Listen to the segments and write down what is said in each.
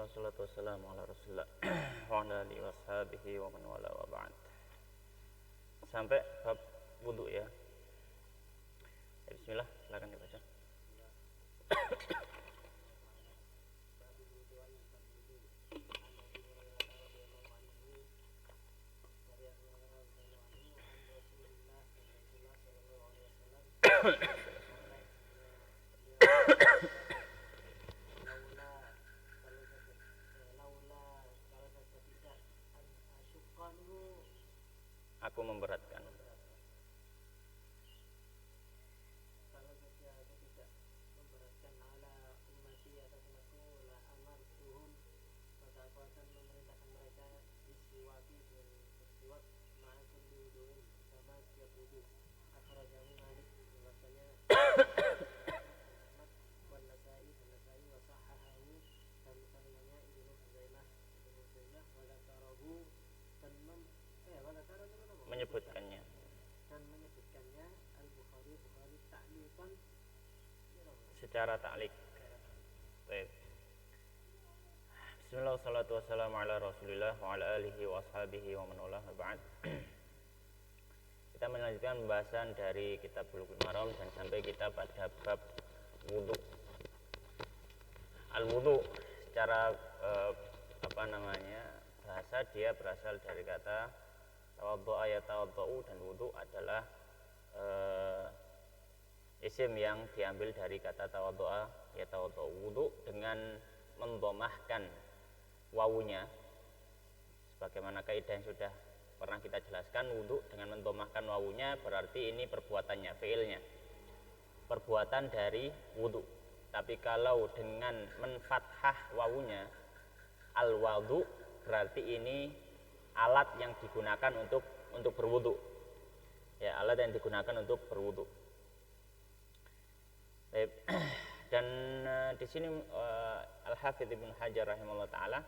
Wassalatu wassalamu ala rasulillah wa ala alihi washabihi wa man wala wa ba'd. Sampai bab wudu ya. Bismillah, silakan dibaca. Aku memberatkan. Kalau saja aku tidak memberatkan ala ummati atas umatku la amartuhum, maka aku akan memerintahkan mereka disiwaki dengan bersiwak ma'a kulli wudu'in, bersama setiap wudu. Akhrajahu Malik bahwasanya Ahmad wan Nasa'i dan Nasa'i wa sahahahu dan sahihnya Ibnu Huzaimah wa dzakarahu dan menyebutkannya Al-Bukhari ta'liqan secara ta'liq. Baik. Bismillah, wassalatu wassalamu ala rasulillah wa ala alihi wa ashabihi wa man wala ba'd. Kita melanjutkan pembahasan dari kitab Bulughul Maram dan sampai kita pada bab wudu. Al-wudu secara bahasa dia berasal dari kata tawaddu'a yatawadda'u, dan wudu adalah isim yang diambil dari kata tawaddu'a yatawadda'u. Wudu dengan mendhamahkan wawunya, sebagaimana kaidah yang sudah pernah kita jelaskan, wudu dengan mendhamahkan wawunya berarti ini perbuatannya, fiilnya, perbuatan dari wudu. Tapi kalau dengan menfathah wawunya, al-wudu, berarti ini alat yang digunakan untuk berwudu. Ya, alat yang digunakan untuk berwudu. Dan di sini Al-Hafidz Ibnu Hajar rahimahullah taala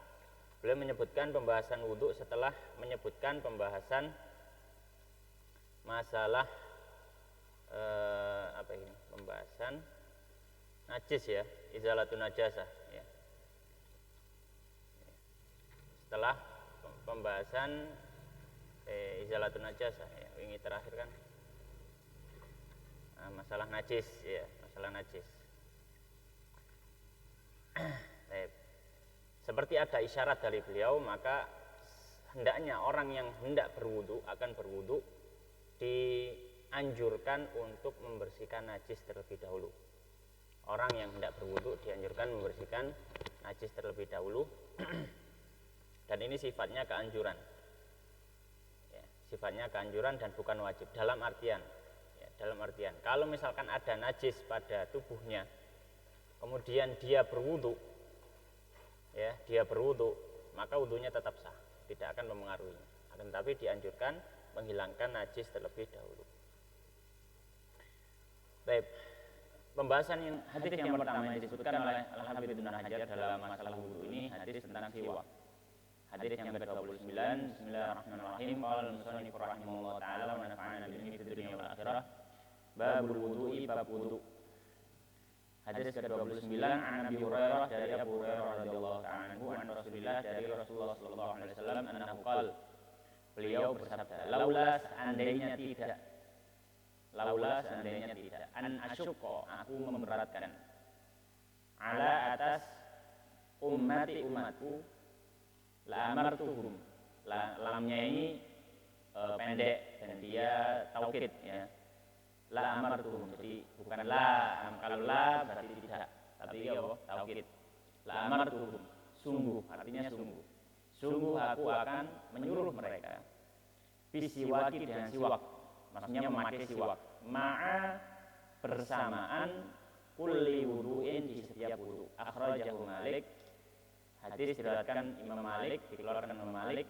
beliau menyebutkan pembahasan wudu setelah menyebutkan pembahasan masalah pembahasan najis ya, izalatun najasah ya. Setelah pembahasan izalatun najasah ya, ini terakhir kan masalah najis ya, masalah najis. Seperti ada isyarat dari beliau, maka hendaknya orang yang hendak berwudu, akan berwudu, dianjurkan untuk membersihkan najis terlebih dahulu. Orang yang hendak berwudu dianjurkan membersihkan najis terlebih dahulu. Dan ini sifatnya keanjuran ya, sifatnya keanjuran dan bukan wajib. Dalam artian kalau misalkan ada najis pada tubuhnya, kemudian dia berwudu ya, maka wudunya tetap sah, tidak akan mempengaruhinya. Akan tetapi dianjurkan menghilangkan najis terlebih dahulu. Baik, pembahasan yang hadis yang pertama yang disebutkan oleh Al-Hafidz Ibnu Hajar dalam masalah wudu ini hadis tentang siwak. Hadis yang ke-29, bismillahirrahmanirrahim. Qala al-musannif rahimahullah taala wa nafa'ana bihi fid dunya wal akhirah. Babul wudu'i, bab wudu. Hadis ke-29 an Abi Hurairah, dari Abu Hurairah radhiyallahu ta'ala anhu, an Rasulillah, dari Rasulullah sallallahu alaihi wasallam, annahu qala, beliau bersabda, laula seandainya tidak, an asyqa, aku memberatkan, ala atas umatku, la amartuhum, lamnya ini pendek dan dia taukid ya, la amartuhum, jadi bukan la, kalau la berarti tidak, tapi ya taukid, la amartuhum, sungguh, artinya sungguh aku akan menyuruh mereka bisiwaki, dengan siwak, maksudnya memakai siwak, ma'a, bersamaan, kulli wudu'in, di setiap wudu. Akhrajahu Malik, hadis diriwayatkan Imam Malik, dikeluarkan Imam Malik.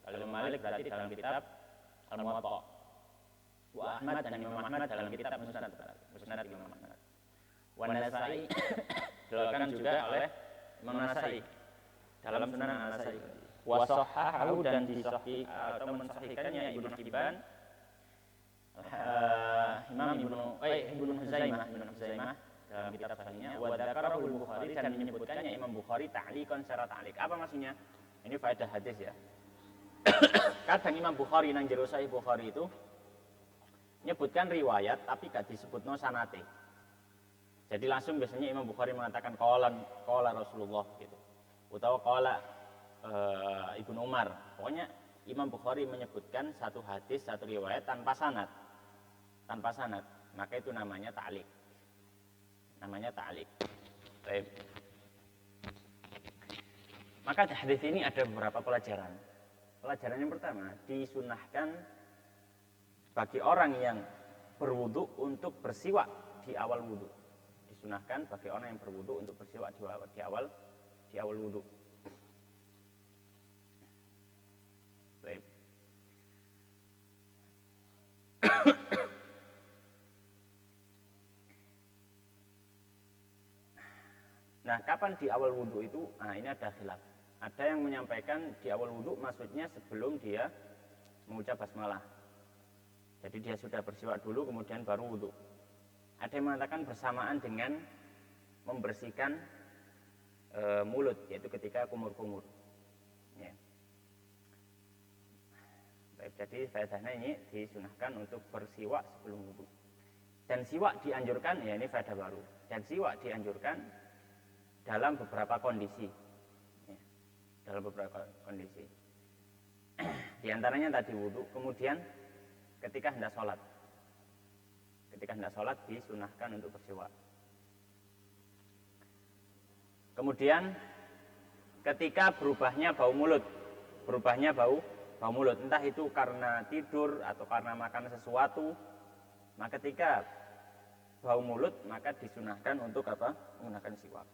Kalau Imam Malik berarti dalam kitab Al-Muwatta, wa Ahmad, dan Imam Ahmad dalam kitab Musnad Imam Ahmad. Wa Nasa'i, dikeluarkan juga oleh Imam Nasa'i dalam Sunan An-Nasa'i. Wa sahhahu, dan disahih atau mensahihkannya Ibnu Hibban, Imam Ibnu Huzaimah dalam kitab sahihnya, wa dzakarahul Bukhari, dan menyebutkannya Imam Bukhari ta'liqan secara ta'liq. Apa maksudnya? Ini faedah hadis ya. Kadang Imam Bukhari nang jero Sahih Bukhari itu nyebutkan riwayat tapi gak disebutno sanate. Jadi langsung biasanya Imam Bukhari mengatakan qala Rasulullah gitu. Utawa qala Ibnu Umar. Pokoknya Imam Bukhari menyebutkan satu hadis, satu riwayat tanpa sanad. Tanpa sanad. Maka itu namanya ta'liq. Namanya ta'liq. Baik. Maka hadis ini ada beberapa pelajaran. Pelajaran yang pertama, disunahkan bagi orang yang berwudu untuk bersiwak di awal wudu. Disunahkan bagi orang yang berwudu untuk bersiwak di awal wudu. Baik. Nah, kapan di awal wudu itu? Nah, ini ada khilaf. Ada yang menyampaikan di awal wudu maksudnya sebelum dia mengucap basmalah. Jadi dia sudah bersiwak dulu kemudian baru wudu. Ada yang mengatakan bersamaan dengan membersihkan mulut, yaitu ketika kumur-kumur. Ya. Baik, jadi faedahnya ini disunahkan untuk bersiwak sebelum wudu. Dan siwak dianjurkan, ya ini faedah baru. Dan siwak dianjurkan dalam beberapa kondisi. Ya, dalam beberapa kondisi. Di antaranya tadi wudu, kemudian ketika hendak sholat. Ketika hendak sholat disunahkan untuk bersiwak. Kemudian ketika berubahnya bau mulut, entah itu karena tidur atau karena makan sesuatu, maka ketika bau mulut maka disunahkan untuk apa? Menggunakan siwak.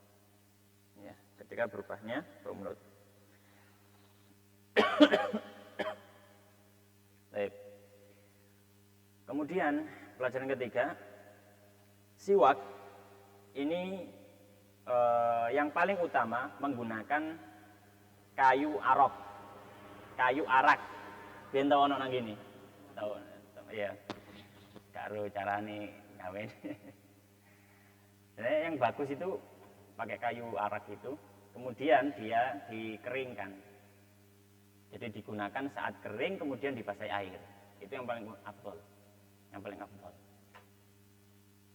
Ya, ketika berubahnya bau mulut. Baik. Kemudian pelajaran ketiga, siwak ini yang paling utama menggunakan kayu arak. Biyen tau ono nang gini. Tahu ya. Karo carane gawe. Jadi yang bagus itu pakai kayu arak itu, kemudian dia dikeringkan. Jadi digunakan saat kering kemudian dibasahi air. Itu yang paling afdol.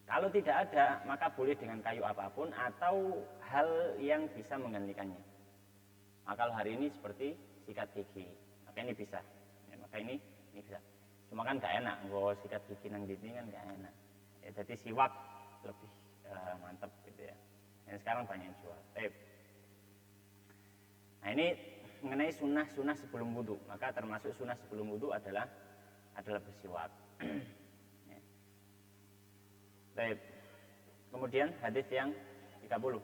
Kalau tidak ada, maka boleh dengan kayu apapun atau hal yang bisa menggantikannya. Maka kalau hari ini seperti sikat gigi, maka ini bisa. Ya, maka ini bisa. Cuma kan gak enak, nggak sikat gigi nang dini kan gak enak. Ya, jadi siwak lebih mantap gitu ya. Yang sekarang banyak yang jual. Nah ini mengenai sunnah sebelum wudu. Maka termasuk sunnah sebelum wudu adalah bersiwak. Ya. Baik. Kemudian hadis yang 30.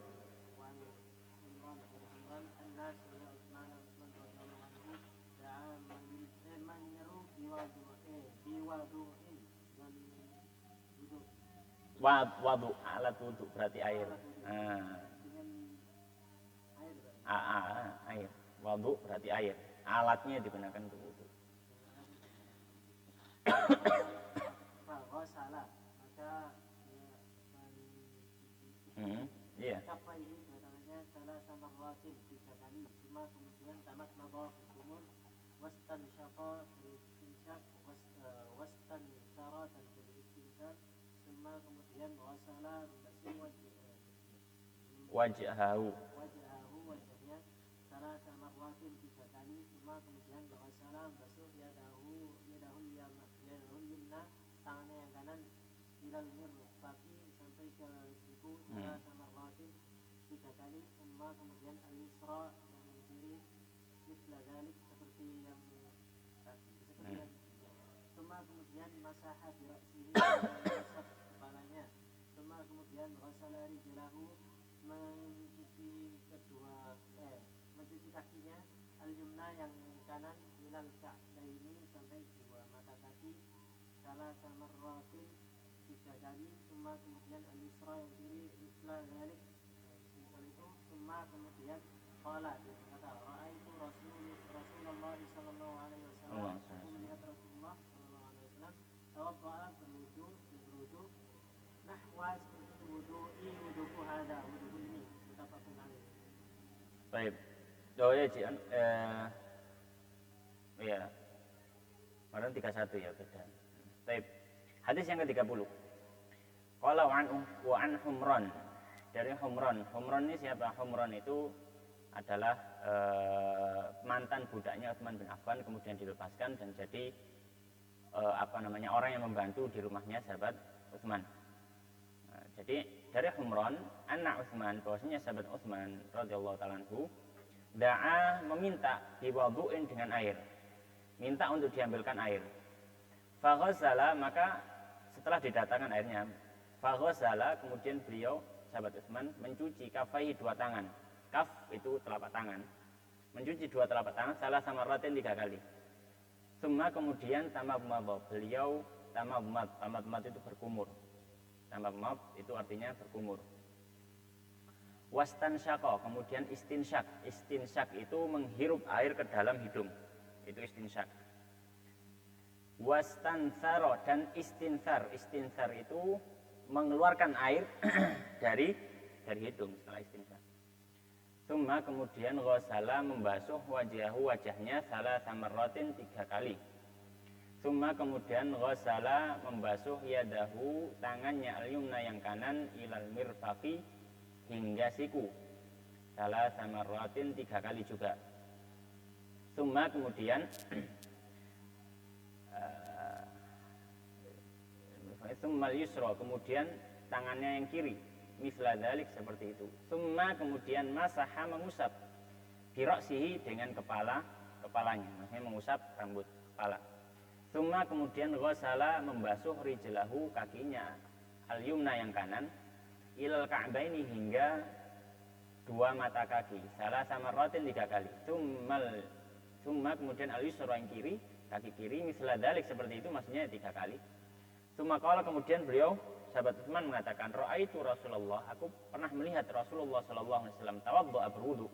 Wadu alat wudu berarti air. Air. Wadu berarti air. Alatnya digunakan untuk wudu. Salah, maka iya. Apa ini katanya salah sama watin 3 kali, cuma kemudian tamat nabah umur wastan syafa istinsak wastan syara dan istinsak, cuma kemudian wasalah bersih wajahnya salah sama watin 3 kali, cuma kemudian wasalah basuh yadahu yumna, tangannya yang kanan ilal mirfaqi sampai ke siku salah sama watin 3 kali, cuma kemudian al-yusra yang kiri misla dzalik seperti yang cuma kemudian masaha bi ra'sihi mengusap kepalanya, cuma kemudian ghasala rijlahu mencuci kakinya al-yumna yang kanan ilal ka'baini sampai 2 mata kaki salah sama marratin 3 kali, cuma kemudian al-yusra yang kiri misla dzalik semisal itu, cuma kemudian qala dia berkata ra'aitu Rasulullah sallallahu alaihi wasallam, aku melihat Rasulullah sallallahu alaihi wasallam tawaddaa berwudu nahwa seperti itu wudu'i wudu'ku hada wudu'ku ini mutafaqun alaih. Baik. Oh ya, iya. Kemarin 31 ya beda. Baik. Hadis yang ke-30. Qala wa an Humran. Dari Humran. Humran ini siapa? Humran itu adalah mantan budaknya Utsman bin Affan, kemudian dilepaskan dan jadi orang yang membantu di rumahnya sahabat Utsman. Jadi dari Humran, anak Utsman, bahwasanya sahabat Utsman radhiyallahu taala anhu da'a meminta biwudu'in dengan air. Minta untuk diambilkan air. Faghazala, maka setelah didatangkan airnya, faghazala, kemudian beliau sahabat Utsman mencuci kafaihi dua tangan. Kaf itu telapak tangan. Mencuci dua telapak tangan salah sama ratin 3 kali. Summa kemudian tamabmad, beliau tamabmad itu berkumur. Tamabmad itu artinya berkumur. Wastansyaqa, kemudian istinsyak. Istinsyak itu menghirup air ke dalam hidung. Itu istinsyak. Wastansaro dan istinsar. Istinsar itu mengeluarkan air dari hidung setelah istinsar. Summa kemudian ghasala membasuh wajahnya salah samarratin 3 kali. Summa kemudian ghasala membasuh yadahu tangannya al-yumna yang kanan ilal mirfaqi hingga siku salah samarratin 3 kali juga. Summa kemudian summal yusra, kemudian tangannya yang kiri misla dzalik seperti itu. Summa kemudian masaha mengusap bira'sihi dengan kepalanya, maksudnya mengusap rambut kepala. Summa kemudian ghasala membasuh rijlahu kakinya al-yumna yang kanan ilal ka'baini hingga 2 mata kaki salah samarratin 3 kali. Summa kemudian al-yusra yang kiri, kaki kiri misla dzalik seperti itu, maksudnya 3 kali. Summa qala kemudian beliau sahabat Utsman mengatakan ra'aitu Rasulullah, aku pernah melihat Rasulullah sallallahu alaihi wasallam tawaddu'a berwudu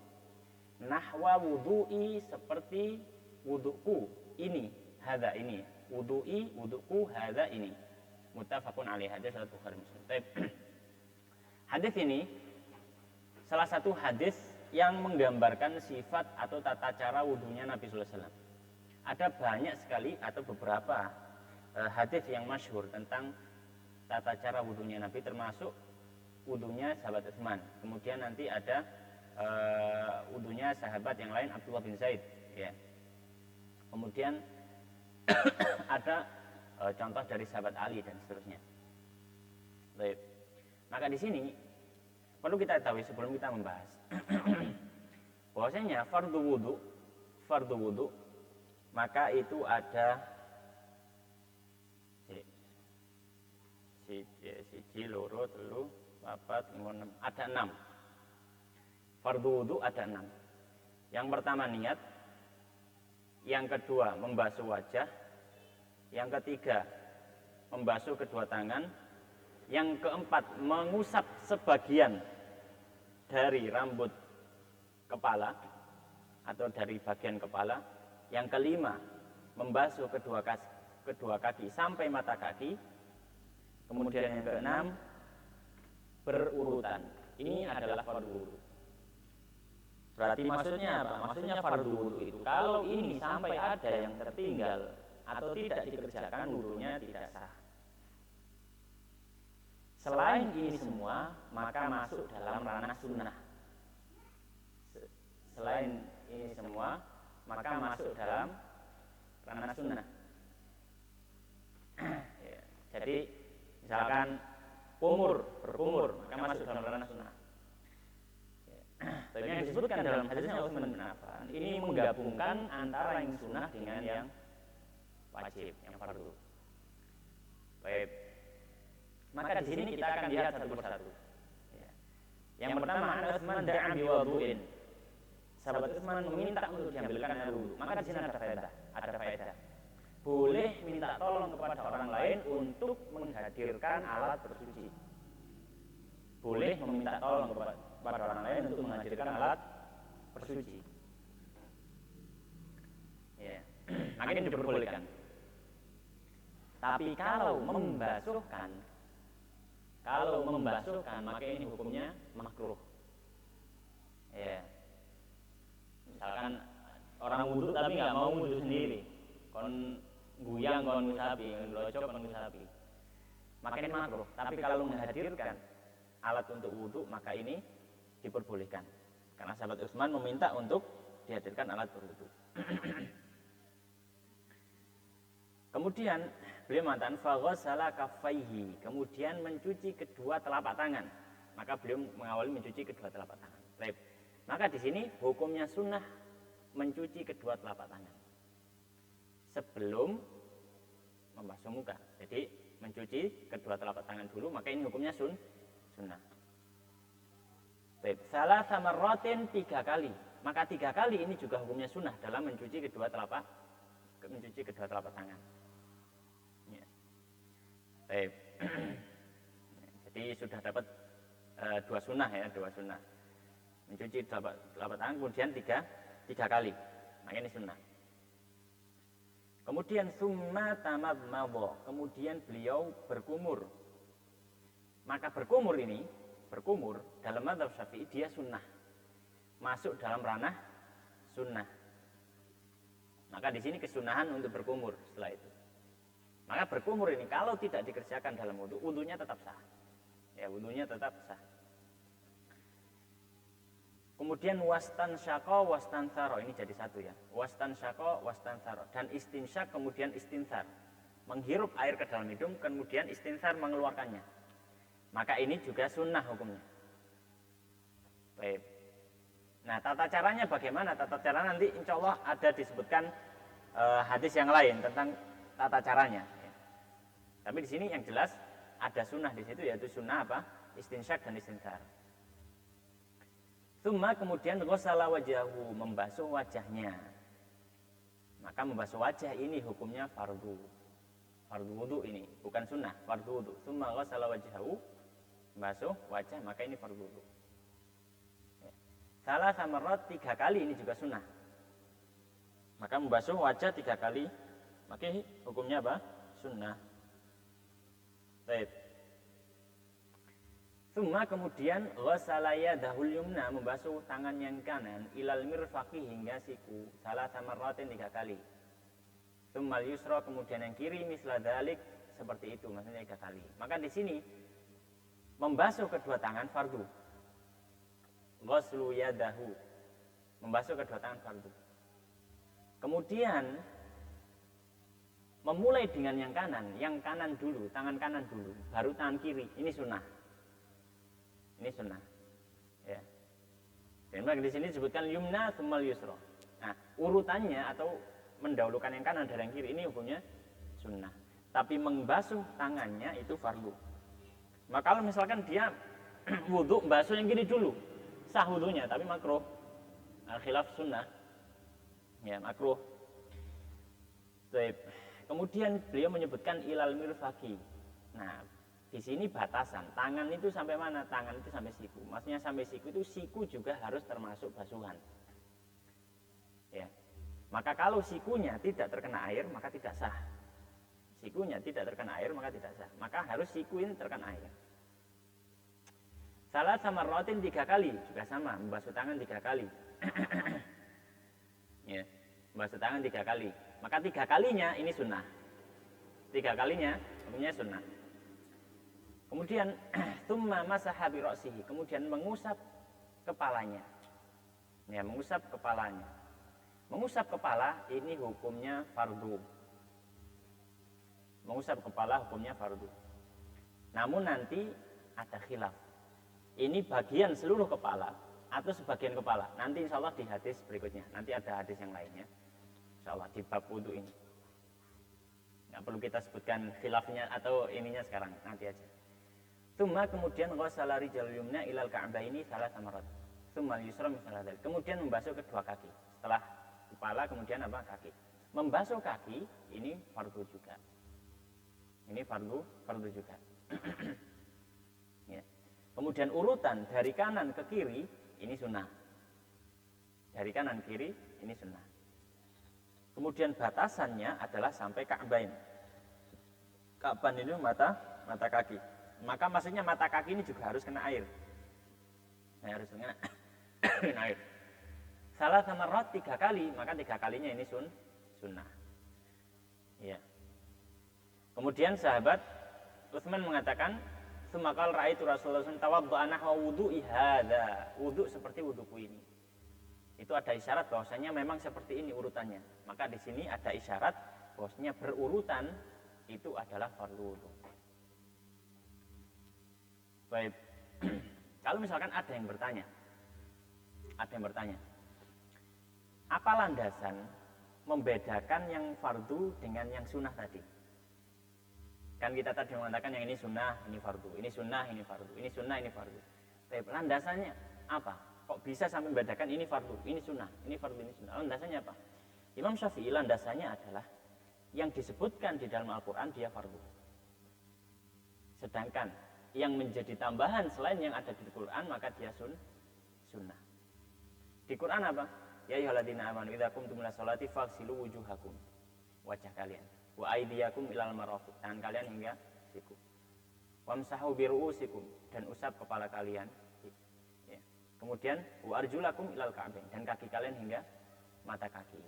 nahwa wudu'i seperti wuduku ini hadza ini wuduku hadza ini muttafaqun alaihi, hadis riwayat Bukhari Muslim. Hadis ini salah satu hadis yang menggambarkan sifat atau tata cara wudunya Nabi sallallahu alaihi wasallam. Ada banyak sekali atau beberapa hadis yang masyhur tentang tata cara wudunya Nabi, termasuk wudunya sahabat Utsman. Kemudian nanti ada wudunya sahabat yang lain Abdullah bin Zaid, ya. Kemudian ada contoh dari sahabat Ali dan seterusnya. Baik. Maka di sini perlu kita ketahui sebelum kita membahas bahwasanya fardu wudu maka itu ada siji, loro, telu, papat, lima, enam. Ada 6. Fardu wudu ada 6. Yang pertama niat, yang kedua membasuh wajah, yang ketiga membasuh kedua tangan, yang keempat mengusap sebagian dari rambut kepala atau dari bagian kepala, yang kelima membasuh kedua kaki sampai mata kaki. Kemudian yang keenam berurutan. Ini adalah fardu wudu. Berarti maksudnya apa? Maksudnya fardu wudu itu kalau ini sampai ada yang tertinggal atau tidak dikerjakan, wudunya tidak sah. Selain ini semua, maka masuk dalam ranah sunnah. Selain ini semua, maka masuk dalam ranah sunnah. Ya, jadi misalkan berkumur, maka masuk dalam ranah sunnah. Tapi yang disebutkan dalam hadisnya Utsman bin Affan ini menggabungkan antara yang sunnah dengan yang wajib, yang fardu. Baik. Maka di sini kita akan lihat satu persatu. Yang pertama, Utsman da'a biwudu'in. Sahabat Utsman meminta untuk diambilkan air wudu. Maka di sini ada faedah. Boleh minta tolong kepada orang lain untuk menghadirkan alat bersuci. Boleh meminta tolong kepada orang lain untuk menghadirkan alat bersuci. Ya, makin diperbolehkan. Tapi kalau membasuhkan Kalau membasuhkan maka ini hukumnya makruh. Ya. Misalkan orang wudhu tapi nggak mau wudhu sendiri, kon guyang kon ngusapi, ngelocok kon ngusapi, maka ini makruh. Tapi kalau menghadirkan alat untuk wudhu maka ini diperbolehkan. Karena sahabat Utsman meminta untuk dihadirkan alat berwudhu. Kemudian beliau mengatakan faghassala kaffaihi, kemudian mencuci kedua telapak tangan. Maka beliau mengawali mencuci kedua telapak tangan. Baik. Maka di sini hukumnya sunnah mencuci kedua telapak tangan sebelum membasuh muka. Jadi mencuci kedua telapak tangan dulu, maka ini hukumnya sunnah. Baik, salah sama rotin 3 kali. Maka 3 kali ini juga hukumnya sunnah dalam mencuci kedua telapak tangan. Ya. Baik. Jadi sudah dapat 2 sunnah ya, 2 sunnah. Mencuci telapak tangan kemudian 3 kali. Maka ini sunnah. Kemudian summa tamadmadha, kemudian beliau berkumur. Maka berkumur dalam mazhab Syafi'i dia sunnah. Masuk dalam ranah sunnah. Maka di sini kesunahan untuk berkumur setelah itu. Maka berkumur ini kalau tidak dikerjakan dalam wudu, wudunya tetap sah. Ya, wudunya tetap sah. Kemudian wastan syaqo wastan saro, ini jadi satu ya. Wastan syaqo wastan saro, dan istinsyak kemudian istinsar. Menghirup air ke dalam hidung kemudian istinsar mengeluarkannya. Maka ini juga sunnah hukumnya. Baik. Nah, tata caranya bagaimana? Tata cara nanti insya Allah ada disebutkan hadis yang lain tentang tata caranya. Ya. Tapi di sini yang jelas ada sunnah di situ, yaitu sunnah apa? Istinsyak dan istinsar. Tsumma kemudian ghassala wajahu, membasuh wajahnya. Maka membasuh wajah ini hukumnya fardu wudu ini, bukan sunnah, fardu wudu. Tsumma ghassala wajahu, membasuh wajah, maka ini fardu wudu. Ya. Salah samarrat 3 kali ini juga sunnah. Maka membasuh wajah 3 kali, maka hukumnya apa? Sunnah. Baik. Tsumma kemudian ghassala yadahul yumna, membasuh tangan yang kanan ilal mirfaqi hingga siku, salah samarratin 3 kali. Tsumma yusra kemudian yang kiri misla dzalik, seperti itu maksudnya 3 kali. Maka di sini membasuh kedua tangan fardu. Ghaslu yadahu, membasuh kedua tangan fardu. Kemudian memulai dengan yang kanan dulu, tangan kanan dulu, baru tangan kiri, ini sunnah. Ini sunnah. Ya. Dan di sini disebutkan yumna tsummal yusra. Nah, urutannya atau mendahulukan yang kanan dari yang kiri ini hukumnya sunnah. Tapi membasuh tangannya itu fardu. Maka kalau misalkan dia wudu basuh yang kiri dulu, sah wudunya tapi makruh. Khilaf sunnah. Ya, makruh. Baik. Kemudian beliau menyebutkan ilal mirfaqi. Nah, di sini batasan, tangan itu sampai mana? Tangan itu sampai siku. Maksudnya sampai siku itu siku juga harus termasuk basuhan. Ya. Maka kalau sikunya tidak terkena air, maka tidak sah. Sikunya tidak terkena air, maka tidak sah. Maka harus siku ini terkena air. Salah samarratin 3 kali, juga sama, membasuh tangan 3 kali. Ya, membasuh tangan 3 kali. Maka 3 kalinya ini sunnah. 3 kalinya hukumnya sunnah. Kemudian tsumma masaha bi ra'sihi, kemudian mengusap kepalanya. Ya, mengusap kepalanya. Mengusap kepala ini hukumnya fardu. Mengusap kepala hukumnya fardu. Namun nanti ada khilaf. Ini bagian seluruh kepala atau sebagian kepala. Nanti insya Allah di hadis berikutnya. Nanti ada hadis yang lainnya. Insya Allah di bab wudu ini. Nggak perlu kita sebutkan khilafnya atau ininya sekarang. Nanti aja. Tsumma kemudian ghassala rijal yumna ilal ka'baini salah samarat. Tsumma yusra misalah dzalik. Kemudian membasuh kedua kaki. Setelah kepala kemudian apa? Kaki. Membasuh kaki ini fardu juga. Ini fardu juga. Ya. Kemudian urutan dari kanan ke kiri ini sunnah. Dari kanan kiri ini sunnah. Kemudian batasannya adalah sampai ka'bain. Ka'ban itu mata kaki. maka maksudnya mata kaki ini juga harus kena air. Harus kena air. Salah sama rot 3 kali, maka 3 kalinya ini sunnah. Ya. Kemudian sahabat Utsman mengatakan, "Sumakal ra'aitu Rasulullah tawaddu'a nahwa wudu'i hadza." Wudu seperti wuduku ini. Itu ada isyarat bahwasanya memang seperti ini urutannya. Maka di sini ada isyarat bahwasanya berurutan itu adalah fardu wudu. Baik. Kalau misalkan ada yang bertanya, apa landasan membedakan yang fardu dengan yang sunnah tadi? Kan kita tadi mengatakan yang ini sunnah, ini fardu, ini sunnah, ini fardu, ini sunnah, ini fardu. Tapi landasannya apa? Kok bisa sampai membedakan ini fardu, ini sunnah, ini fardu, ini sunnah? Landasannya apa? Imam Syafi'i landasannya adalah yang disebutkan di dalam Al-Quran dia fardu. Sedangkan yang menjadi tambahan selain yang ada di Al-Quran maka dia sunnah. Di Quran apa? Ya ayyuhalladzina amanu idza qumtum ila sholati faghsilu wujuhakum. Wajah kalian. Wa aydiyakum ilal marafiq. Tangan kalian hingga siku. Wamsahu bi ru'usikum, dan usap kepala kalian. Ya. Kemudian wa arjulakum ilal ka'bain, dan kaki kalian hingga mata kaki.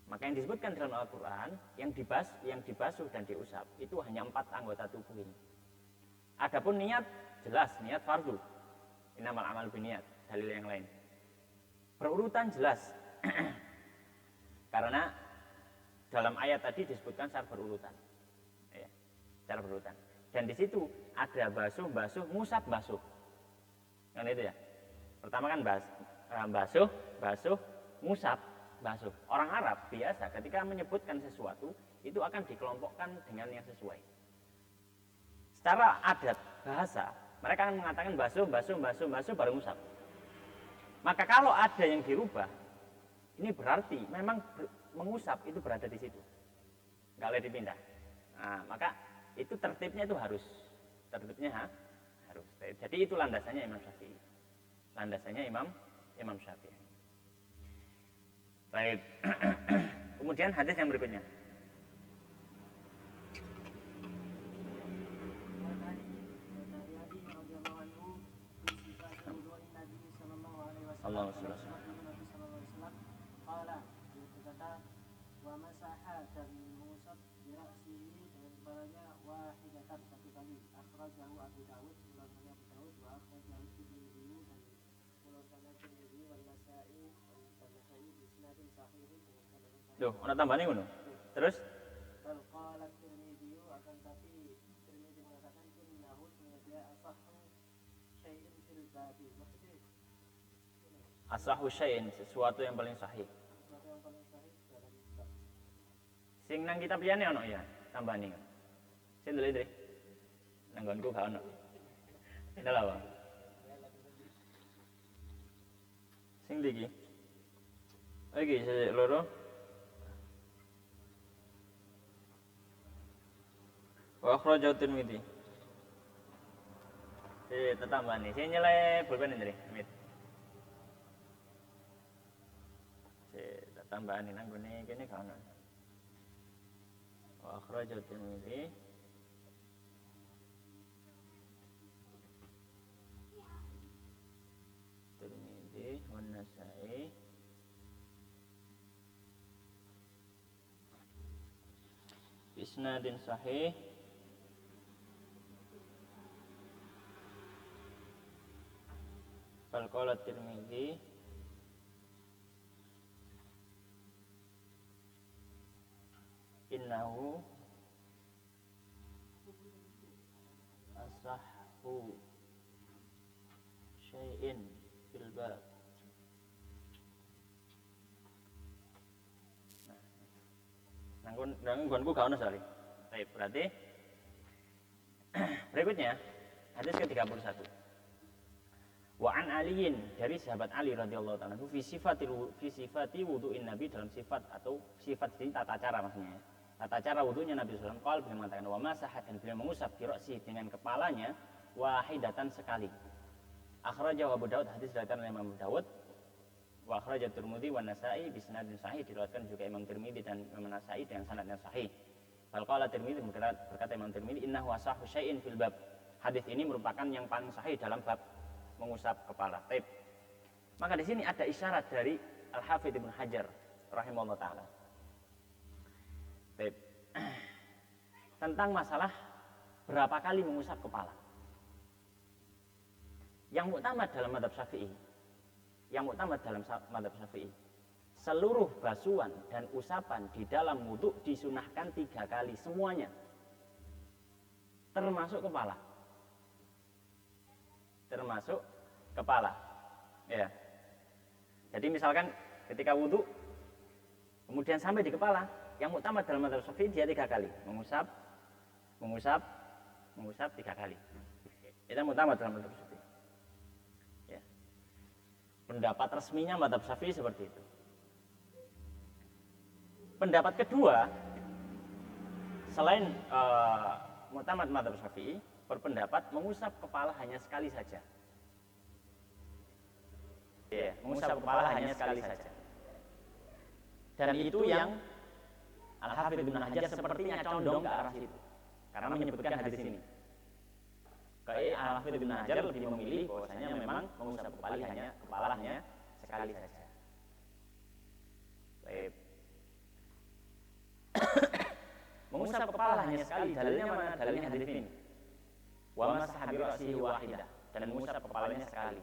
Maka yang disebutkan dalam Al-Quran yang dibasuh dan diusap itu hanya 4 anggota tubuh ini. Adapun niat jelas, niat fardu. Innamal a'malu binniyat, dalil yang lain. Berurutan jelas. Karena dalam ayat tadi disebutkan secara berurutan. Ya, secara berurutan. Dan di situ ada basuh, ngusap, basuh. Kan itu ya. Pertama kan basuh, ngusap, basuh. Orang Arab biasa ketika menyebutkan sesuatu itu akan dikelompokkan dengan yang sesuai. Secara adat bahasa mereka akan mengatakan basuh baru ngusap. Maka kalau ada yang dirubah, ini berarti memang mengusap itu berada di situ, nggak boleh dipindah. Nah, maka itu tertibnya itu harus. Jadi itu landasannya Imam Syafi'i. Imam Syafi'i. Baik. Kemudian hadis yang berikutnya. Allahu Akbar. Wa masaha dan mengusap dirasihi dengan kepalanya wahidatan 1 kali. Akhrajahu Abu Dawud, ulangannya Abu Dawud, wa akhrajahu Tirmidzi dan ulangannya Tirmidzi wal Nasa'i bi isnadin sahih dengan sanad sahih. Loh, ana tambahane ngono. Terus Bal qala Tirmidzi akan tapi Tirmidzi mengatakan innahu sebenarnya asahhu syai'in fil babi. Maksudnya asahhu syai'in, sesuatu yang paling sahih. Sing nang kitab liyane ono ya, tambahane. Sing ndelok nang nggonku gak ono. Dalah wae. Sing iki. Iki sik loro. Wa akhrajahu Tirmidzi. Tambahane. Sing nyele pulpen ndri, Mit. Tambahane nang gone kene gak ono. Wa akhrajahu Tirmidzi wan Nasa'i isnadin sahih fal qala Tirmidzi innahu asahhu syai'in fil bab. Nanggonku gak ono soalnya. Baik, berarti berikutnya hadis ke-31. Wa an Aliin, dari sahabat Ali radhiyallahu ta'ala fi sifati wudu'in Nabi, dalam sifat atau sifat ini tata cara maksudnya. Tata cara wudunya Nabi sallallahu alaihi wasallam, beliau mengatakan wa masaha, dan beliau mengusap bira'si dengan kepalanya wahidatan sekali. Akhrajahu Abu Dawud, hadis diriwayatkan oleh Imam Abu Dawud. Wa akhrajahu Tirmidzi wan Nasa'i bi sanadin sahih, diriwayatkan juga Imam Tirmidzi dan Imam Nasa'i dengan sanad yang sahih. Fal qala Tirmidzi, berkata Imam Tirmidzi innahu asahhu syai'in fil bab. hadis ini merupakan yang paling sahih dalam bab mengusap kepala. Taib. Maka di sini ada isyarat dari Al-Hafidz Ibnu Hajar rahimahullah taala. Taib. Tentang masalah berapa kali mengusap kepala. Yang muktamad dalam mazhab Syafi'i, seluruh basuhan dan usapan di dalam wudhu disunahkan 3 kali semuanya, termasuk kepala. Ya. Jadi misalkan ketika wudhu, kemudian sampai di kepala, yang muktamad dalam mazhab Syafi'i dia 3 kali, mengusap 3 kali. Itu muktamad dalam mazhab Syafi'i. Ya. Pendapat resminya mazhab Syafi'i seperti itu. Pendapat kedua, selain muktamad mazhab Syafi'i, berpendapat mengusap kepala hanya sekali saja. Ya, mengusap kepala hanya sekali saja. Dan itu yang Al-Hafidz Ibnu Hajar sepertinya condong ke arah situ, karena menyebutkan hadis ini. Al-Hafidz Ibnu Hajar lebih memilih bahwasanya memang mengusap kepala hanya sekali saja. Baik. Mengusap kepala hanya sekali, dalilnya mana? Dalilnya hadis ini. Wa masaha bi ra'sihi wahidah, dan mengusap kepalanya sekali.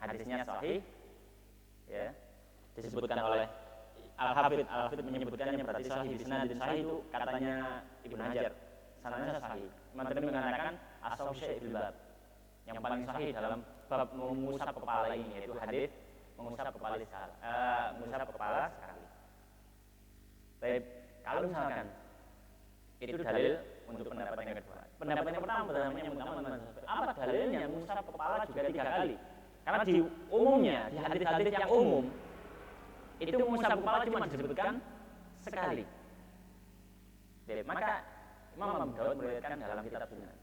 Hadisnya sahih, ya, disebutkan oleh Al-Hafidz menyebutkannya berarti sahih, bisnadin sahih itu katanya Ibnu Hajar, sanadnya sahih. Imam Tirmidzi mengatakan as-sahih fil bab, yang paling sahih dalam bab mengusap kepala ini, yaitu hadis mengusap kepala sekali. Baik, kalau misalkan itu dalil untuk pendapat yang kedua. Pendapat yang pertama apa dalilnya mengusap kepala juga 3 kali? Karena di umumnya, di hadis-hadis yang umum, itu mengusap kepala cuma disebutkan sekali. Jadi, maka Imam Abu Dawud meriwayatkan dalam kitab Sunan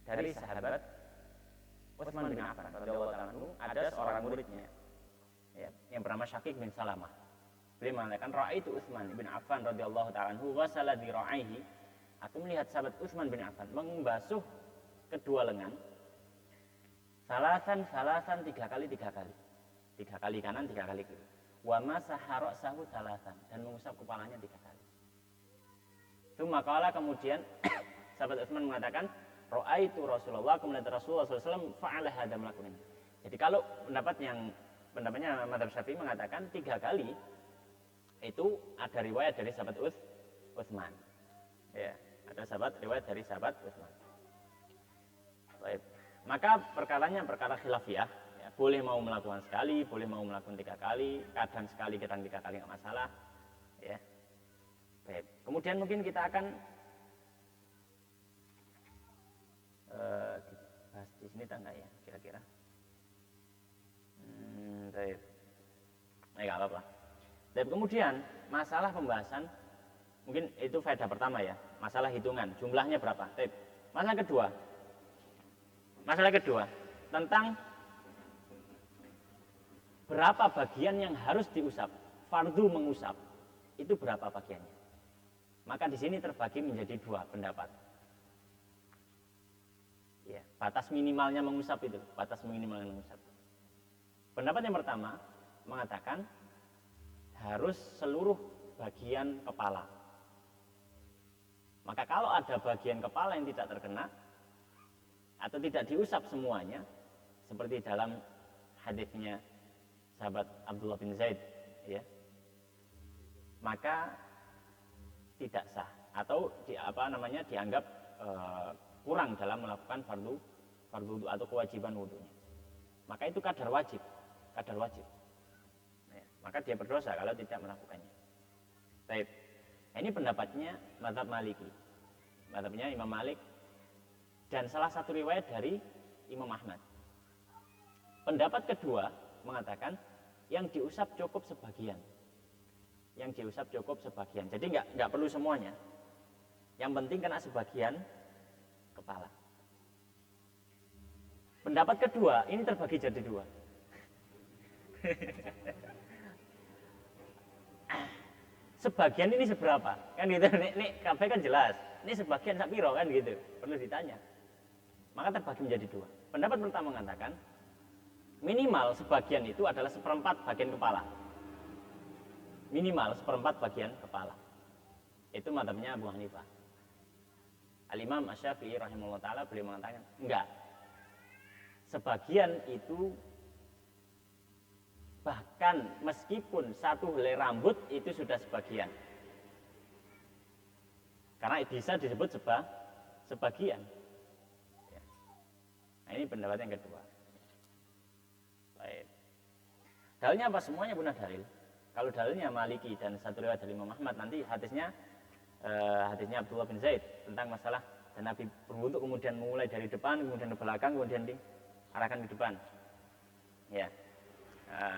dari sahabat Utsman bin Affan radhiyallahu anhu, ada seorang muridnya, ya, yang bernama Syaqiq bin Salamah. Beliau mengatakan, ra'aitu Utsman bin Affan radhiyallahu ta'ala anhu ghasala dira'aihi. Aku melihat sahabat Utsman bin Affan membasuh kedua lengan salasan 3 kali 3 kali kanan 3 kali kiri. Wa masaha ra'sahu salasan, dan mengusap kepalanya 3 kali. Tsumma qala, kemudian sahabat Utsman mengatakan, ra'aitu Rasulullah, kemudian Rasulullah SAW fa'ala hadza melakukan. Jadi kalau pendapatnya mazhab Syafi'i mengatakan 3 kali itu ada riwayat dari sahabat Utsman. Ya, ada riwayat dari sahabat Utsman. Baik. Maka perkaranya perkara khilafiyah, ya, boleh mau melakukan sekali, boleh mau melakukan 3 kali, kadang sekali, kadang 3 kali nggak masalah, ya. Baik. Kemudian mungkin kita akan bahas di sini tangga ya, kira-kira. Baik. Nggak apa-apa. Dan kemudian masalah pembahasan, mungkin itu faedah pertama ya, masalah hitungan, jumlahnya berapa. Baik. Masalah kedua tentang berapa bagian yang harus diusap, fardu mengusap, itu berapa bagiannya. Maka di sini terbagi menjadi 2 pendapat. Ya, batas minimalnya mengusap itu, Pendapat yang pertama mengatakan harus seluruh bagian kepala. Maka kalau ada bagian kepala yang tidak terkena atau tidak diusap semuanya, seperti dalam hadisnya sahabat Abdullah bin Zaid, ya, maka tidak sah atau dianggap kurang dalam melakukan fardu wudu atau kewajiban wudunya. Maka itu kadar wajib. Ya, maka dia berdosa kalau tidak melakukannya. Baik. Ini pendapatnya mazhab Maliki, mazhabnya Imam Malik, dan salah satu riwayat dari Imam Ahmad. Pendapat kedua mengatakan yang diusap cukup sebagian. Jadi nggak perlu semuanya. Yang penting kena sebagian kepala. Pendapat kedua ini terbagi jadi 2. Sebagian ini seberapa? Kan gitu. Ini kabeh kan jelas. Ini sebagian sak piro kan gitu. Perlu ditanya. maka terbagi menjadi dua. Pendapat pertama mengatakan minimal sebagian itu adalah seperempat bagian kepala. Minimal seperempat bagian kepala. Itu mazhabnya Abu Hanifah. Al-Imam Asy-Syafi'i rahimahullah ta'ala beliau mengatakan enggak. Sebagian itu bahkan meskipun satu helai rambut itu sudah sebagian. Karena bisa disebut sebagian. Nah, ini pendapat yang kedua. Baik. Dalilnya apa? Semuanya punya dalil. Kalau dalilnya Maliki dan satu riwayat dari Imam Ahmad, nanti hadisnya Abdullah bin Zaid tentang masalah dan Nabi berwudu kemudian mulai dari depan, kemudian ke belakang, kemudian diarahkan ke depan. Ya.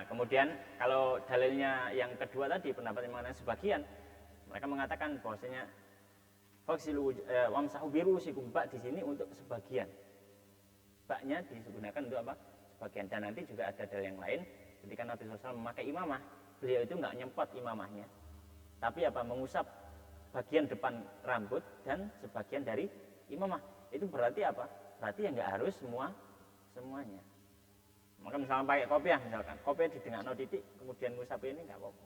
Kemudian kalau dalilnya yang kedua tadi pendapat yang mengatakan sebagian, mereka mengatakan bahwasanya faksilu wamsahu birusikum, bak di sini untuk sebagian. Baknya digunakan untuk apa? Sebagian. Dan nanti juga ada dalil yang lain ketika Nabi SAW memakai imamah, beliau itu enggak nyempot imamahnya, tapi apa? Mengusap bagian depan rambut dan sebagian dari imamah. Itu berarti apa? Berarti ya enggak harus semuanya. Maka misalnya pakai kopiah, misalkan kopiah didengakno titik kemudian ngusap ini enggak apa-apa.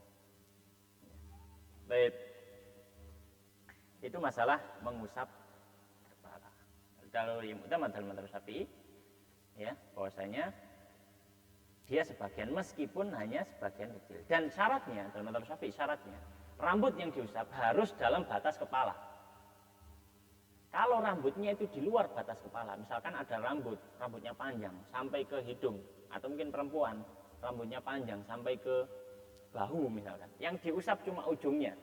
Baik. Itu masalah mengusap kepala. Kalau yang utama dalam mazhab Syafi'i, ya, bahwasanya dia sebagian meskipun hanya sebagian kecil. Dan syaratnya dalam mazhab Syafi'i, syaratnya rambut yang diusap harus dalam batas kepala. Kalau rambutnya itu di luar batas kepala, misalkan ada rambutnya panjang sampai ke hidung, atau mungkin perempuan rambutnya panjang sampai ke bahu misalkan, yang diusap cuma ujungnya,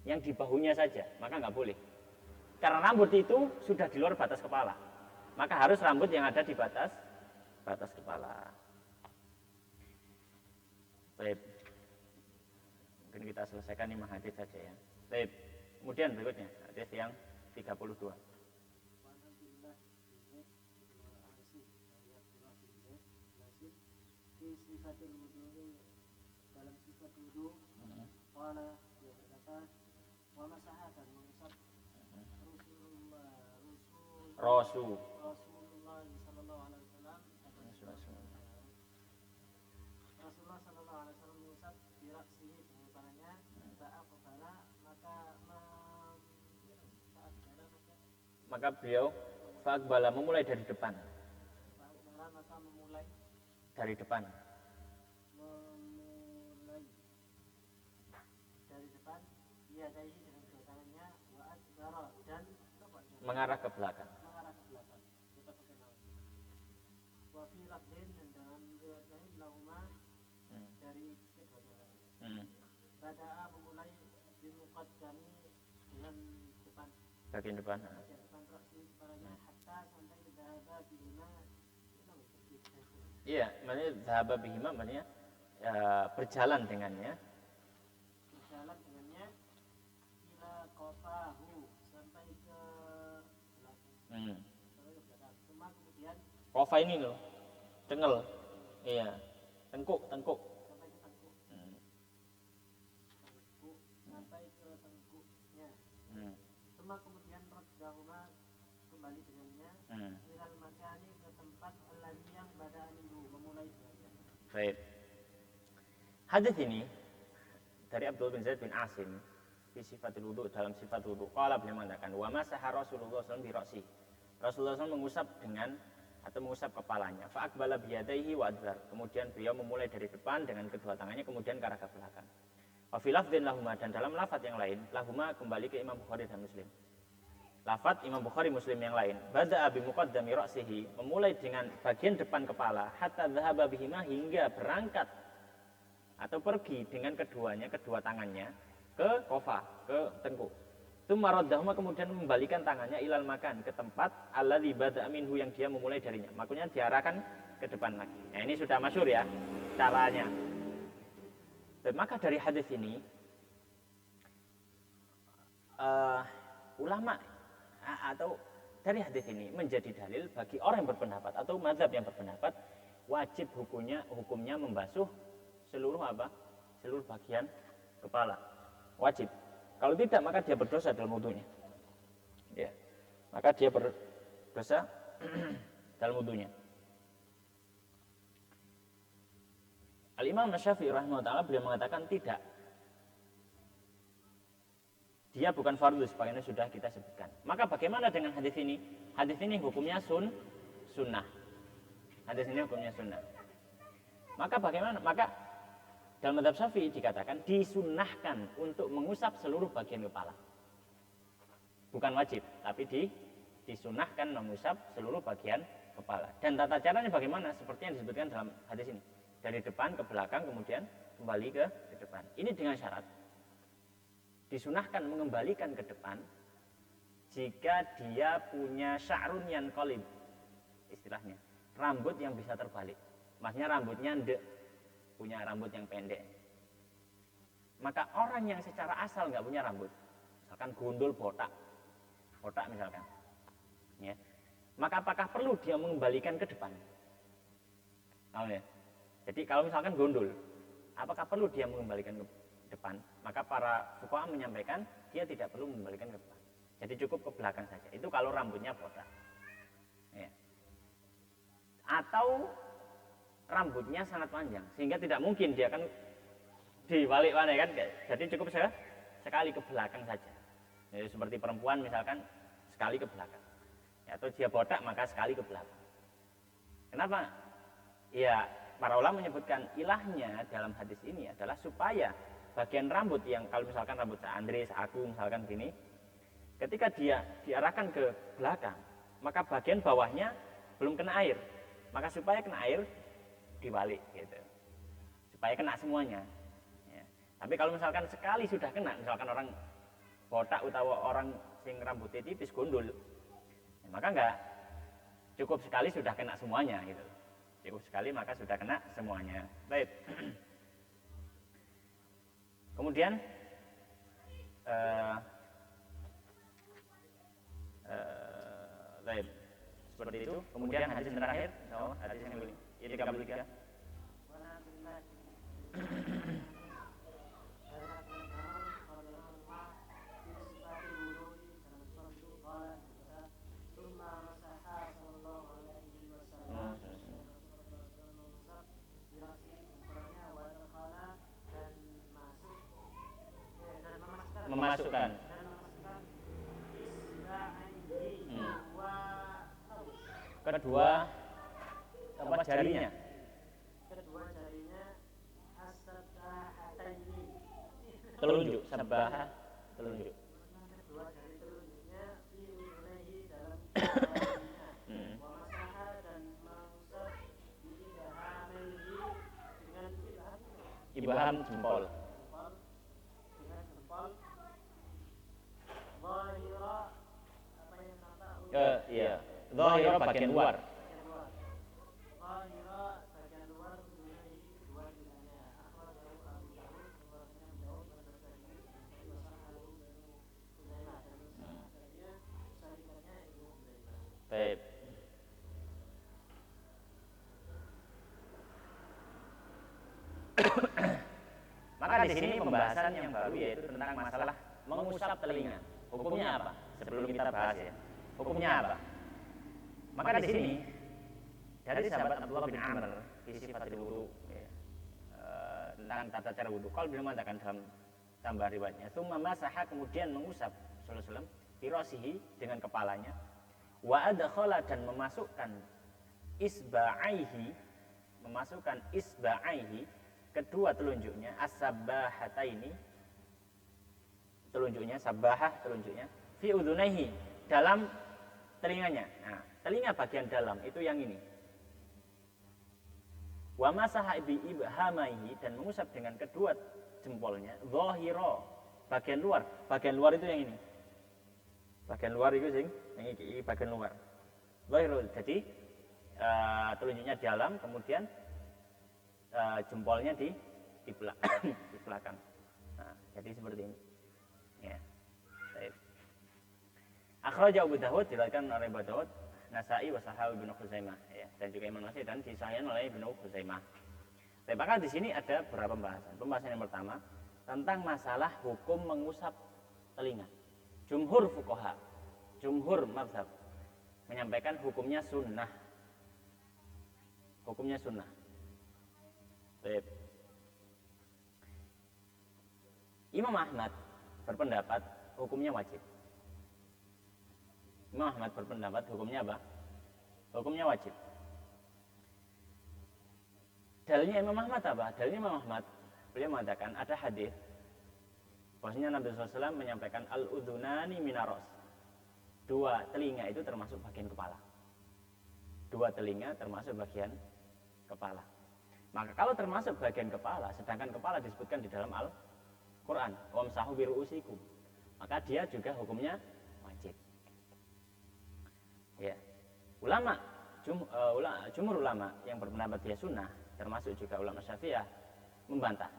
yang di bahunya saja, maka nggak boleh. Karena rambut itu sudah di luar batas kepala, maka harus rambut yang ada di batas kepala. Baik. Mungkin kita selesaikan 5 hadis saja ya. Baik. Kemudian berikutnya hadis yang 32. Sifatul wudu, dalam sifat wudu, qala dia berkata, wa masaha dan mengusap Rasulullah sallallahu alaihi wasallam mengusap di raksihi dengan tangannya, maka beliau fa'aqbala memulai dari depan. maka memulai Dari depan. Ia dari dengan kedua tangannya, wa adbara dan Mengarah ke belakang. Kita pakai nama. Wa fi lafdin, dan dalam riwayat lain lahuma dari kedua tangan. Bada'a memulai di muqaddami dengan depan. Bagian depan. Bagian depan raksi kepalanya hatta sampai dhahaba bihima. Iya, maknanya dhahaba bihima maknanya berjalan dengannya. Ila qafahu sampai ke belakang. Cuma kemudian Qafa ini loh. Cengel. Iya. Tengkuk. sampai ke tengkuk. Sampai ke tengkuknya. Cuma kemudian raddahuma kembali dengannya ilal makani ke tempat alladhi yang bada'a minhu, memulai dengannya. Baik. Hadis ini dari Abdullah bin Zaid bin Asim di sifatul wudu, dalam sifat wudu. Qala beliau mengatakan wa masaha Rasulullah SAW bi ra'si. Rasulullah SAW mengusap mengusap kepalanya. Fa aqbala bi yadayhi wa adbar. Kemudian beliau memulai dari depan dengan kedua tangannya, kemudian ke arah ke belakang. Wa fi lafdin lahuma, dan dalam lafaz yang lain, lahuma kembali ke Imam Bukhari dan Muslim. Lafaz Imam Bukhari Muslim yang lain, bada'a bi muqaddami ra'sihi, memulai dengan bagian depan kepala, hatta dhahaba bihima, hingga berangkat atau pergi dengan kedua tangannya ke kofa, ke tengkuk. Tsumma raddahuma, kemudian membalikan tangannya ilal makan, ke tempat alladzi bada'a minhu, yang dia memulai darinya. Maksudnya diarahkan ke depan lagi. Nah, ini sudah masyhur ya caranya. Dan maka dari hadis ini ulama atau dari hadis ini menjadi dalil bagi orang yang berpendapat atau mazhab yang berpendapat wajib hukumnya membasuh seluruh bagian kepala. Wajib. Kalau tidak maka dia berdosa dalam wudunya. Ya. Maka dia berdosa dalam wudunya. Al-Imam Syafi'i rahimahullah beliau mengatakan tidak. Dia bukan fardu sebagaimana sudah kita sebutkan. Maka bagaimana dengan hadis ini? Hadis ini hukumnya sunnah. Hadis ini hukumnya sunnah. Maka bagaimana? Maka dalam mazhab Syafi'i dikatakan disunnahkan untuk mengusap seluruh bagian kepala. Bukan wajib, tapi disunnahkan mengusap seluruh bagian kepala. Dan tata caranya bagaimana? Seperti yang disebutkan dalam hadis ini. Dari depan ke belakang kemudian kembali ke depan. Ini dengan syarat disunahkan mengembalikan ke depan jika dia punya sya'run yanqalib, istilahnya rambut yang bisa terbalik. Maksudnya rambutnya ndek, punya rambut yang pendek. Maka orang yang secara asal nggak punya rambut, misalkan gundul botak misalkan, ya, maka apakah perlu dia mengembalikan ke depan? Tahu ya? Jadi kalau misalkan gundul, apakah perlu dia mengembalikan ke depan? Maka para fuqaha menyampaikan dia tidak perlu mengembalikan ke depan. Jadi cukup ke belakang saja. Itu kalau rambutnya botak. Ya. Atau rambutnya sangat panjang sehingga tidak mungkin dia akan dibalik-balik kan. Jadi cukup sekali ke belakang saja. Jadi seperti perempuan misalkan sekali ke belakang. Ya, atau dia botak maka sekali ke belakang. Kenapa? Ya, para ulama menyebutkan ilahnya dalam hadis ini adalah supaya bagian rambut yang kalau misalkan rambut seandri, seaku misalkan gini, ketika dia diarahkan ke belakang, maka bagian bawahnya belum kena air. Maka supaya kena air dibalik gitu. Supaya kena semuanya. Ya. Tapi kalau misalkan sekali sudah kena, misalkan orang botak utawa orang sing rambutnya tipis gundul, ya, maka enggak cukup sekali sudah kena semuanya gitu. Cukup sekali maka sudah kena semuanya. Baik. Kemudian baik. Seperti itu. Kemudian hadis terakhir, hadis yang ini 33. Memasukkan kedua jarinya telunjuk sabah telunjuk kedua jari telunjuknya fi udhunaihi dalam wamasaha dan mengusap di ibahamaihi dengan ibham jempol dengan jempol zahira apa yang kata iya zahira bagian luar zahira bagian luar udhunaihi kedua telinganya akhrajahu Abu Dawud keluarnya Daud berdasarkan wasahahu Banu Huzaimah dan usahakannya syarikannya Ibnu Huzaimah. baik. Maka di sini pembahasan yang baru yaitu tentang masalah mengusap telinga. Hukumnya apa? Sebelum kita bahas ya. Hukumnya apa? Maka di sini dari sahabat Abdullah bin Amr di sifatul wudu ya, tentang tata cara wudu. Kalau beliau mengatakan dalam tambah riwayatnya, "Tsumma masaha," kemudian mengusap sallallahu alaihi wasallam firasihi dengan kepalanya, wa adkhala dan memasukkan isba'aihi kedua telunjuknya as-sabbahataini telunjuknya sabbahah telunjuknya fi udhunaihi dalam telinganya. Nah, telinga bagian dalam itu yang ini. Wa masaha bi ibhamaihi dan mengusap dengan kedua jempolnya zahira bagian luar. Bagian luar itu yang ini. Bagian luar itu sing yang ini bagian luar. Zahira. Jadi telunjuknya di dalam kemudian jempolnya di belakang. Nah, jadi seperti ini. Ya. Baik. Akhraja Abu Dawud diriwayatkan oleh Abu Dawud, Nasa'i wa Sahawi Ibnu Khuzaimah ya, dan juga Imam Nasai dan disahihkan oleh Ibnu Khuzaimah. Baik, maka di sini ada beberapa pembahasan. Pembahasan yang pertama tentang masalah hukum mengusap telinga. Jumhur fuqaha, jumhur mazhab menyampaikan hukumnya sunnah. Hukumnya sunnah. Baik. Imam Ahmad berpendapat hukumnya wajib. Imam Ahmad berpendapat hukumnya apa? Hukumnya wajib. Dalilnya Imam Ahmad apa? Dalilnya Imam Ahmad, beliau mengatakan ada hadis bahwasanya Nabi SAW menyampaikan al-udhunani minaros. Dua telinga itu termasuk bagian kepala. Dua telinga termasuk bagian kepala. Maka kalau termasuk bagian kepala, sedangkan kepala disebutkan di dalam Al-Quran, wamsahu biru'usikum, maka dia juga hukumnya wajib. Ya. Jumhur ulama yang berpendapat dia sunnah, termasuk juga ulama Syafi'iyah, membantah.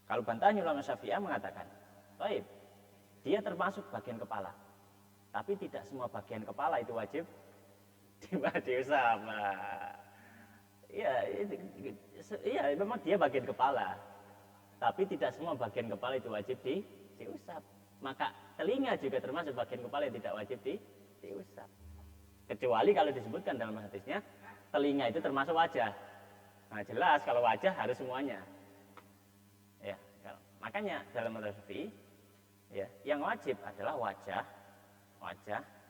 Kalau bantahnya ulama Syafi'iyah mengatakan, baik, dia termasuk bagian kepala, tapi tidak semua bagian kepala itu wajib diusap. Iya, memang dia bagian kepala, tapi tidak semua bagian kepala itu wajib diusap. Maka telinga juga termasuk bagian kepala yang tidak wajib diusap. Kecuali kalau disebutkan dalam hadisnya, telinga itu termasuk wajah. Nah jelas kalau wajah harus semuanya. Ya, makanya dalam mazhab Syafi'i, ya, yang wajib adalah wajah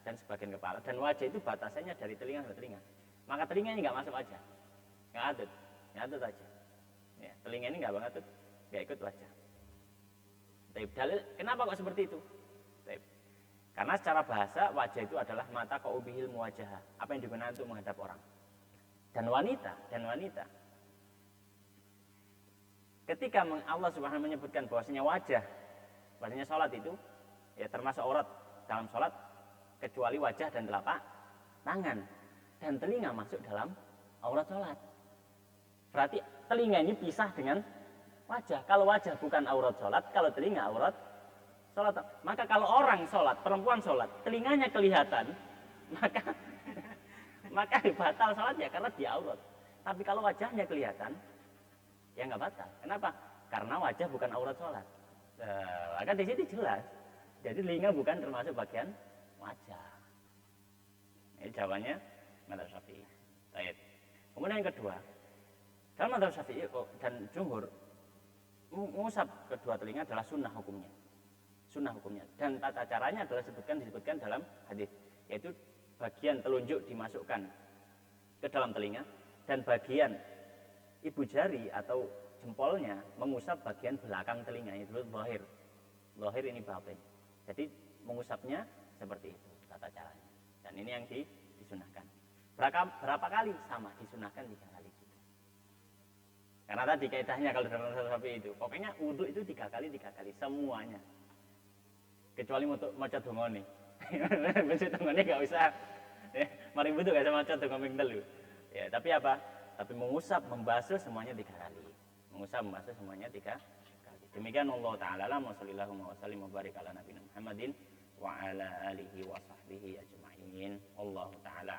dan sebagian kepala. Dan wajah itu batasannya dari telinga ke telinga. Maka telinga ini nggak masuk wajah, ngatut aja. Ya, telinga ini nggak ikut wajah. Tapi dalil kenapa kok seperti itu? Karena secara bahasa wajah itu adalah mata qaubihil muwajjah, apa yang digunakan untuk menghadap orang. Dan wanita. Ketika Allah Subhanahu menyebutkan bahwasanya bahwasanya salat itu ya termasuk aurat dalam salat kecuali wajah dan telapak tangan, dan telinga masuk dalam aurat salat. Berarti telinga ini pisah dengan wajah. Kalau wajah bukan aurat salat, kalau telinga aurat sholat. Maka kalau orang sholat, perempuan sholat, telinganya kelihatan, maka batal sholatnya karena dia aurat. Tapi kalau wajahnya kelihatan, ya nggak batal. Kenapa? Karena wajah bukan aurat sholat. Maka di sini jelas. Jadi telinga bukan termasuk bagian wajah. Ini jawabannya mazhab Syafi'i. Baik. Kemudian yang kedua, dalam mazhab Syafi'i dan jumhur, mengusap kedua telinga adalah sunnah hukumnya. Dan tata caranya adalah disebutkan dalam hadis, yaitu bagian telunjuk dimasukkan ke dalam telinga dan bagian ibu jari atau jempolnya mengusap bagian belakang telinga, itu zahir ini batin. Jadi mengusapnya seperti itu tata caranya, dan ini yang disunahkan. Berapa kali? Sama, disunahkan 3 kali juga. Karena tadi kaidahnya kalau dalam mazhab Syafi'i itu pokoknya wudu itu 3 kali semuanya. Kecuali maca dongane. Maca dongane enggak usah. Mari wudu gak usah maca donga ping 3. Ya, tapi apa? Tapi membasuh semuanya 3 kali. Membasuh semuanya 3 kali. Demikian Allah taala wa sallallahu wa sallim wa barik ala nabiyina Muhammadin wa ala alihi wa sahbihi ajma'in. Allah taala